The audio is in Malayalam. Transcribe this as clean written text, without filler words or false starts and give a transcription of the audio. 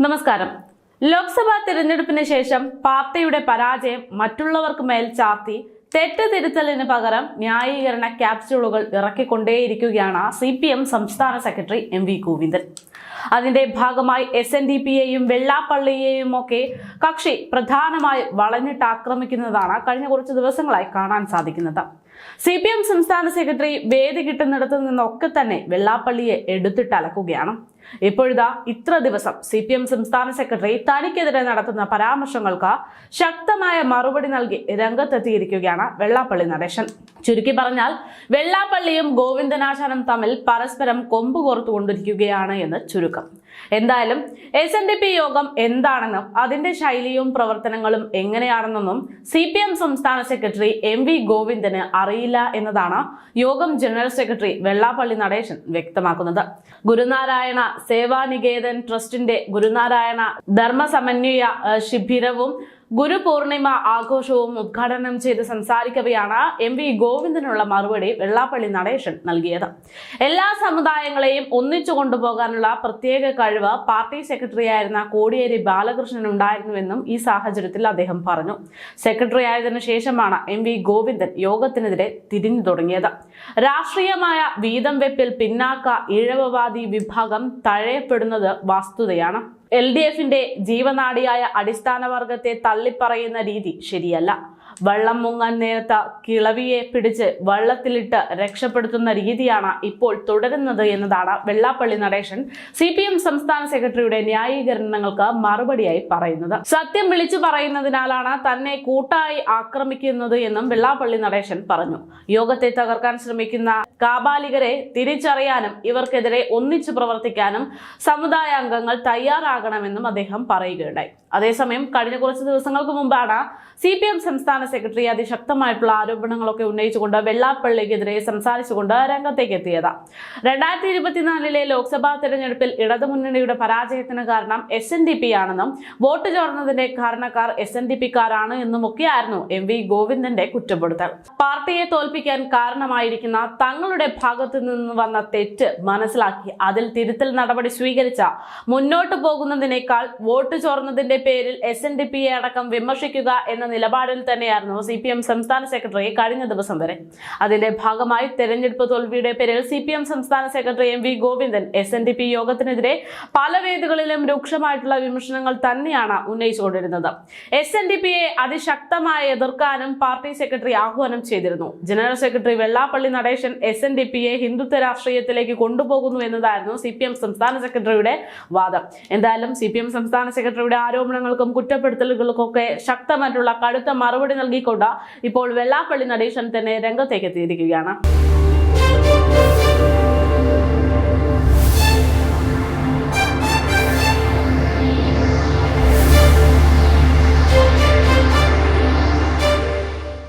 നമസ്കാരം. ലോക്സഭാ തിരഞ്ഞെടുപ്പിന് ശേഷം പാർട്ടിയുടെ പരാജയം മറ്റുള്ളവർക്ക് മേൽ ചാർത്തി തെറ്റ് തിരുത്തലിന് പകരം ന്യായീകരണ ക്യാപ്സ്യൂളുകൾ ഇറക്കിക്കൊണ്ടേയിരിക്കുകയാണ് CPM സംസ്ഥാന സെക്രട്ടറി MV ഗോവിന്ദൻ. അതിന്റെ ഭാഗമായി SNDPയെയും വെള്ളാപ്പള്ളിയെയും ഒക്കെ കക്ഷി പ്രധാനമായി വളഞ്ഞിട്ട് ആക്രമിക്കുന്നതാണ് കഴിഞ്ഞ കുറച്ച് ദിവസങ്ങളായി കാണാൻ സാധിക്കുന്നത്. CPM സംസ്ഥാന സെക്രട്ടറി വേദി കിട്ടുന്നിടത്തു നിന്നൊക്കെ തന്നെ വെള്ളാപ്പള്ളിയെ എടുത്തിട്ടലക്കുകയാണ്. ഇപ്പോഴിതാ ഇത്ര ദിവസം CPM സംസ്ഥാന സെക്രട്ടറി തനിക്കെതിരെ നടത്തുന്ന പരാമർശങ്ങൾക്ക് ശക്തമായ മറുപടി നൽകി രംഗത്തെത്തിയിരിക്കുകയാണ് വെള്ളാപ്പള്ളി നടേശൻ. ചുരുക്കി പറഞ്ഞാൽ വെള്ളാപ്പള്ളിയും ഗോവിന്ദനാശാനും തമ്മിൽ പരസ്പരം കൊമ്പ് കോർത്തുകൊണ്ടിരിക്കുകയാണ് എന്ന് ചുരുക്കം. എന്തായാലും SNDP യോഗം എന്താണെന്നും അതിന്റെ ശൈലിയും പ്രവർത്തനങ്ങളും എങ്ങനെയാണെന്നും CPM സംസ്ഥാന സെക്രട്ടറി MV ഗോവിന്ദന് അറിയില്ല എന്നതാണ് യോഗം ജനറൽ സെക്രട്ടറി വെള്ളാപ്പള്ളി നടേശൻ വ്യക്തമാക്കുന്നത്. ഗുരുനാരായണ സേവാനികേതൻ ട്രസ്റ്റിന്റെ ഗുരുനാരായണ ധർമ്മസമന്വയ ശിബിരവും ഗുരുപൂർണിമ ആഘോഷവും ഉദ്ഘാടനം ചെയ്ത് സംസാരിക്കവെയാണ് MV ഗോവിന്ദനുള്ള മറുപടി വെള്ളാപ്പള്ളി നടേശൻ നൽകിയത്. എല്ലാ സമുദായങ്ങളെയും ഒന്നിച്ചു കൊണ്ടുപോകാനുള്ള പ്രത്യേക കഴിവ് പാർട്ടി സെക്രട്ടറിയായിരുന്ന കോടിയേരി ബാലകൃഷ്ണൻ ഉണ്ടായിരുന്നുവെന്നും ഈ സാഹചര്യത്തിൽ അദ്ദേഹം പറഞ്ഞു. സെക്രട്ടറി ആയതിനു ശേഷമാണ് MV ഗോവിന്ദൻ യോഗത്തിനെതിരെ തിരിഞ്ഞു തുടങ്ങിയത്. രാഷ്ട്രീയമായ വീതം വെപ്പിൽ പിന്നാക്ക ഈഴവവാദി വിഭാഗം തഴയപ്പെടുന്നത് വസ്തുതയാണ്. LDFന്റെ ജീവനാഡിയായ അടിസ്ഥാന വർഗത്തെ തള്ളിപ്പറയുന്ന രീതി ശരിയല്ല. വള്ളം മുങ്ങാൻ നേരത്ത് കിളവിയെ പിടിച്ച് വള്ളത്തിലിട്ട് രക്ഷപ്പെടുത്തുന്ന രീതിയാണ് ഇപ്പോൾ തുടരുന്നത് എന്നതാണ് വെള്ളാപ്പള്ളി നടേശൻ CPM സംസ്ഥാന സെക്രട്ടറിയുടെ ന്യായീകരണങ്ങൾക്ക് മറുപടിയായി പറയുന്നത്. സത്യം വിളിച്ചു പറയുന്നതിനാലാണ് തന്നെ കൂട്ടായി ആക്രമിക്കുന്നത് എന്നും വെള്ളാപ്പള്ളി നടേശൻ പറഞ്ഞു. യോഗത്തെ തകർക്കാൻ ശ്രമിക്കുന്ന കാബാലികരെ തിരിച്ചറിയാനും ഇവർക്കെതിരെ ഒന്നിച്ചു പ്രവർത്തിക്കാനും സമുദായ അംഗങ്ങൾ തയ്യാറാകണമെന്നും അദ്ദേഹം പറയുകയുണ്ടായി. അതേസമയം കഴിഞ്ഞ കുറച്ച് ദിവസങ്ങൾക്ക് മുമ്പാണ് CPM സംസ്ഥാന സെക്രട്ടറി അതിശക്തമായിട്ടുള്ള ആരോപണങ്ങളൊക്കെ ഉന്നയിച്ചുകൊണ്ട് വെള്ളാപ്പള്ളിക്കെതിരെ സംസാരിച്ചുകൊണ്ട് രംഗത്തേക്ക് എത്തിയത്. 2024 ലോക്സഭാ തെരഞ്ഞെടുപ്പിൽ ഇടതുമുന്നണിയുടെ പരാജയത്തിന് കാരണം SNDP ആണെന്നും വോട്ട് ചോർന്നതിന്റെ കാരണക്കാർ SNDPക്കാരാണ് എന്നുമൊക്കെയായിരുന്നു MV ഗോവിന്ദന്റെ കുറ്റപ്പെടുത്തൽ. പാർട്ടിയെ തോൽപ്പിക്കാൻ കാരണമായിരിക്കുന്ന തങ്ങളുടെ ഭാഗത്തു നിന്ന് വന്ന തെറ്റ് മനസ്സിലാക്കി അതിൽ തിരുത്തൽ നടപടി സ്വീകരിച്ച മുന്നോട്ട് പോകുന്നതിനേക്കാൾ വോട്ട് ചോർന്നതിന്റെ പേരിൽ SNDPയെ അടക്കം വിമർശിക്കുക എന്ന നിലപാടിൽ തന്നെയായിരുന്നു CPM സംസ്ഥാന സെക്രട്ടറി കഴിഞ്ഞ ദിവസം വരെ. അതിന്റെ ഭാഗമായി തെരഞ്ഞെടുപ്പ് തോൽവിയുടെ പേരിൽ CPM സംസ്ഥാന സെക്രട്ടറി MV ഗോവിന്ദൻ SNDP യോഗത്തിനെതിരെ പല വേദികളിലും രൂക്ഷമായിട്ടുള്ള വിമർശനങ്ങൾ തന്നെയാണ് ഉന്നയിച്ചുകൊണ്ടിരുന്നത്. SNDPയെ അതിശക്തമായി എതിർക്കാനും പാർട്ടി സെക്രട്ടറി ആഹ്വാനം ചെയ്തിരുന്നു. ജനറൽ സെക്രട്ടറി വെള്ളാപ്പള്ളി നടേശൻ SNDPയെ ഹിന്ദുത്വ രാഷ്ട്രീയത്തിലേക്ക് കൊണ്ടുപോകുന്നു എന്നതായിരുന്നു CPM സംസ്ഥാന സെക്രട്ടറിയുടെ വാദം. എന്തായാലും CPM സംസ്ഥാന സെക്രട്ടറിയുടെ ആരോപണങ്ങൾക്കും കുറ്റപ്പെടുത്തലുകൾക്കൊക്കെ ശക്തമായിട്ടുള്ള കടുത്ത മറുപടി നൽകിക്കൊണ്ട് ഇപ്പോൾ വെള്ളാപ്പള്ളി നടേശൻ തന്നെ രംഗത്തേക്ക് എത്തിയിരിക്കുകയാണ്.